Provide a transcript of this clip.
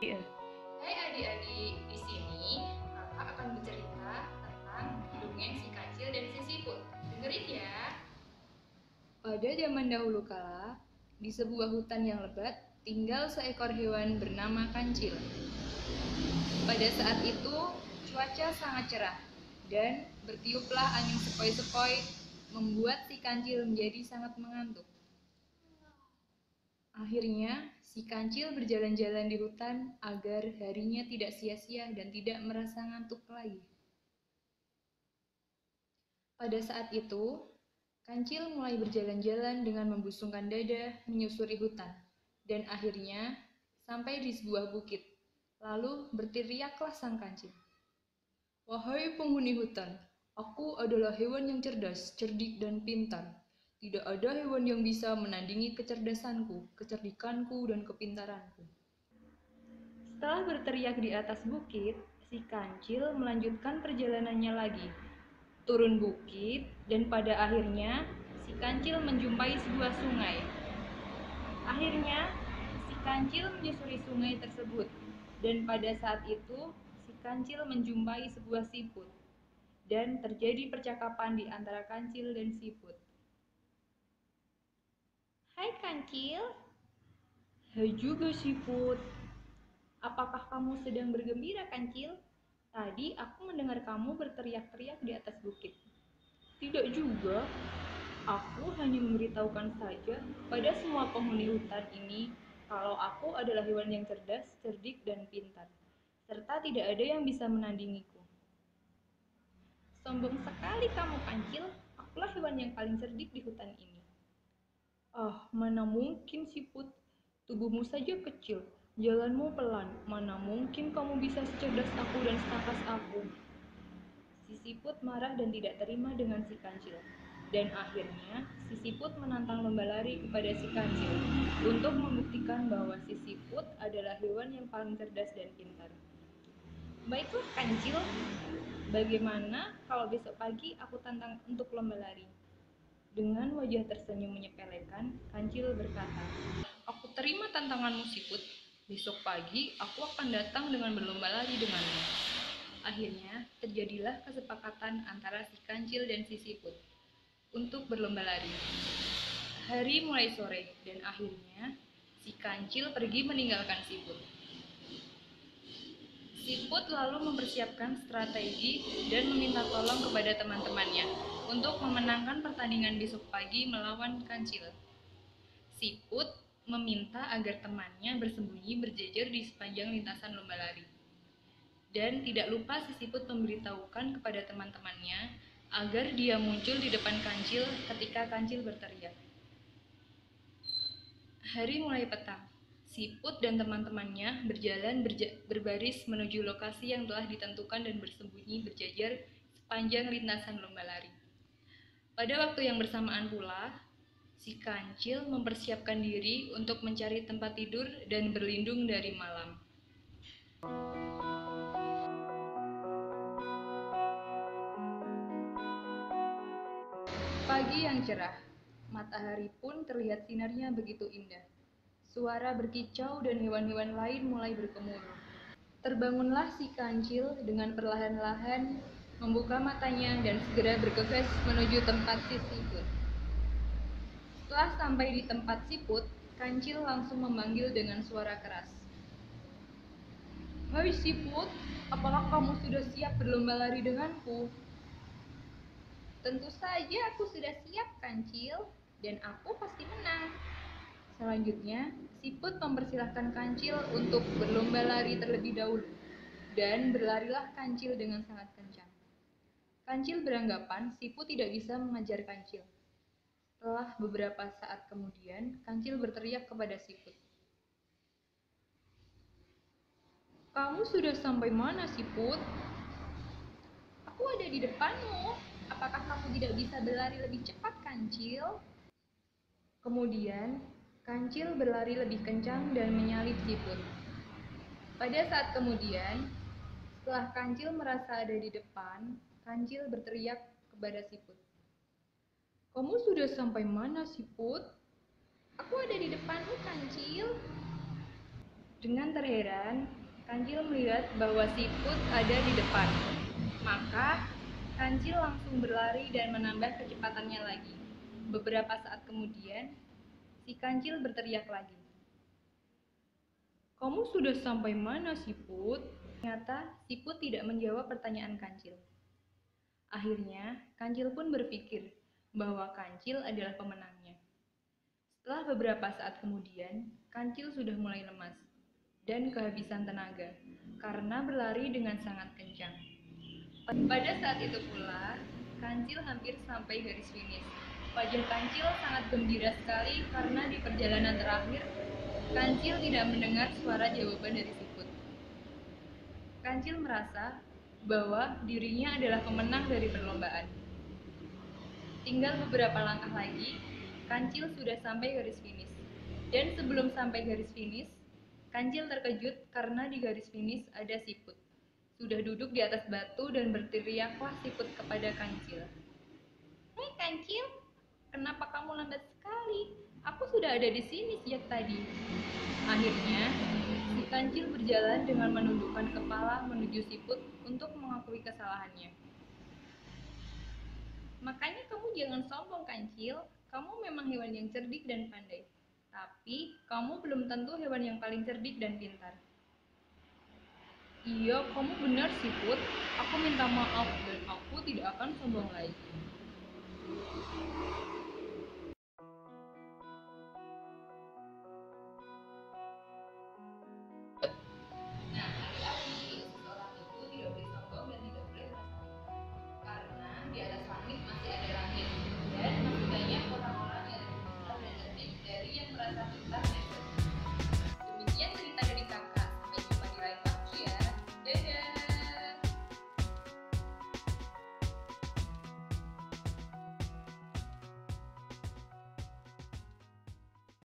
Iya. Hai adik-adik, di sini kakak akan bercerita tentang dongeng si kancil dan si siput. Dengerin ya. Pada zaman dahulu kala, di sebuah hutan yang lebat, tinggal seekor hewan bernama kancil. Pada saat itu, cuaca sangat cerah dan bertiuplah angin sepoi-sepoi membuat si kancil menjadi sangat mengantuk. Akhirnya, si kancil berjalan-jalan di hutan agar harinya tidak sia-sia dan tidak merasa ngantuk lagi. Pada saat itu, kancil mulai berjalan-jalan dengan membusungkan dada menyusuri hutan, dan akhirnya sampai di sebuah bukit. Lalu berteriaklah sang kancil. Wahai penghuni hutan, aku adalah hewan yang cerdas, cerdik, dan pintar. Tidak ada hewan yang bisa menandingi kecerdasanku, kecerdikanku, dan kepintaranku. Setelah berteriak di atas bukit, si kancil melanjutkan perjalanannya lagi. Turun bukit, dan pada akhirnya si kancil menjumpai sebuah sungai. Akhirnya, si kancil menyusuri sungai tersebut, dan pada saat itu si kancil menjumpai sebuah siput, dan terjadi percakapan di antara kancil dan siput. Hai kancil. Hai juga siput. Apakah kamu sedang bergembira, kancil? Tadi aku mendengar kamu berteriak-teriak di atas bukit. Tidak juga. Aku hanya memberitahukan saja pada semua penghuni hutan ini kalau aku adalah hewan yang cerdas, cerdik, dan pintar, serta tidak ada yang bisa menandingiku. Sombong sekali kamu, kancil. Akulah hewan yang paling cerdik di hutan ini. Ah, mana mungkin, siput. Tubuhmu saja kecil, jalanmu pelan. Mana mungkin kamu bisa secerdas aku dan setangkas aku. Si siput marah dan tidak terima dengan si kancil. Dan akhirnya, si siput menantang lomba lari kepada si kancil untuk membuktikan bahwa si siput adalah hewan yang paling cerdas dan pintar. Baiklah kancil, bagaimana kalau besok pagi aku tantang untuk lomba lari? Dengan wajah tersenyum menyepelekan, kancil berkata, aku terima tantanganmu siput. Besok pagi aku akan datang dengan berlomba lari denganmu. Akhirnya, terjadilah kesepakatan antara si kancil dan si siput untuk berlomba lari. Hari mulai sore, dan akhirnya si kancil pergi meninggalkan siput. Siput lalu mempersiapkan strategi dan meminta tolong kepada teman-temannya untuk memenangkan pertandingan besok pagi melawan kancil. Siput meminta agar temannya bersembunyi berjejer di sepanjang lintasan lomba lari. Dan tidak lupa si siput memberitahukan kepada teman-temannya agar dia muncul di depan kancil ketika kancil berteriak. Hari mulai petang. Siput dan teman-temannya berjalan berbaris menuju lokasi yang telah ditentukan dan bersembunyi berjajar sepanjang lintasan lomba lari. Pada waktu yang bersamaan pula, si kancil mempersiapkan diri untuk mencari tempat tidur dan berlindung dari malam. Pagi yang cerah, matahari pun terlihat sinarnya begitu indah. Suara berkicau dan hewan-hewan lain mulai bergemuruh. Terbangunlah si kancil dengan perlahan-lahan membuka matanya dan segera bergegas menuju tempat si siput. Setelah sampai di tempat siput, kancil langsung memanggil dengan suara keras. Hai siput, apakah kamu sudah siap berlomba lari denganku? Tentu saja aku sudah siap, kancil, dan aku pasti menang. Selanjutnya, siput mempersilahkan kancil untuk berlomba lari terlebih dahulu, dan berlarilah kancil dengan sangat kencang. Kancil beranggapan siput tidak bisa mengejar kancil. Setelah beberapa saat kemudian, kancil berteriak kepada siput. Kamu sudah sampai mana, siput? Aku ada di depanmu. Apakah kamu tidak bisa berlari lebih cepat, kancil? Kemudian, kancil berlari lebih kencang dan menyalip siput. Pada saat kemudian, setelah kancil merasa ada di depan, kancil berteriak kepada siput. Kamu sudah sampai mana, siput? Aku ada di depanmu, kancil. Dengan terheran, Kancil melihat bahwa siput ada di depan. Maka, Kancil langsung berlari dan menambah kecepatannya lagi. Beberapa saat kemudian, si Kancil berteriak lagi. "Kamu sudah sampai mana, Siput?" Ternyata, Siput tidak menjawab pertanyaan Kancil. Akhirnya, Kancil pun berpikir bahwa Kancil adalah pemenangnya. Setelah beberapa saat kemudian, Kancil sudah mulai lemas dan kehabisan tenaga karena berlari dengan sangat kencang. Pada saat itu pula, Kancil hampir sampai garis finish. Wajah Kancil sangat gembira sekali karena di perjalanan terakhir, Kancil tidak mendengar suara jawaban dari siput. Kancil merasa bahwa dirinya adalah pemenang dari perlombaan. Tinggal beberapa langkah lagi, Kancil sudah sampai garis finish. Dan sebelum sampai garis finish, Kancil terkejut karena di garis finish ada siput. Sudah duduk di atas batu dan berteriaklah siput kepada Kancil. "Hei Kancil, kenapa kamu lambat sekali? Aku sudah ada di sini sejak tadi." Akhirnya, si Kancil berjalan dengan menundukkan kepala menuju siput untuk mengakui kesalahannya. "Makanya kamu jangan sombong, Kancil. Kamu memang hewan yang cerdik dan pandai. Tapi, kamu belum tentu hewan yang paling cerdik dan pintar." "Iya, kamu benar, Siput. Aku minta maaf dan aku tidak akan sombong lagi."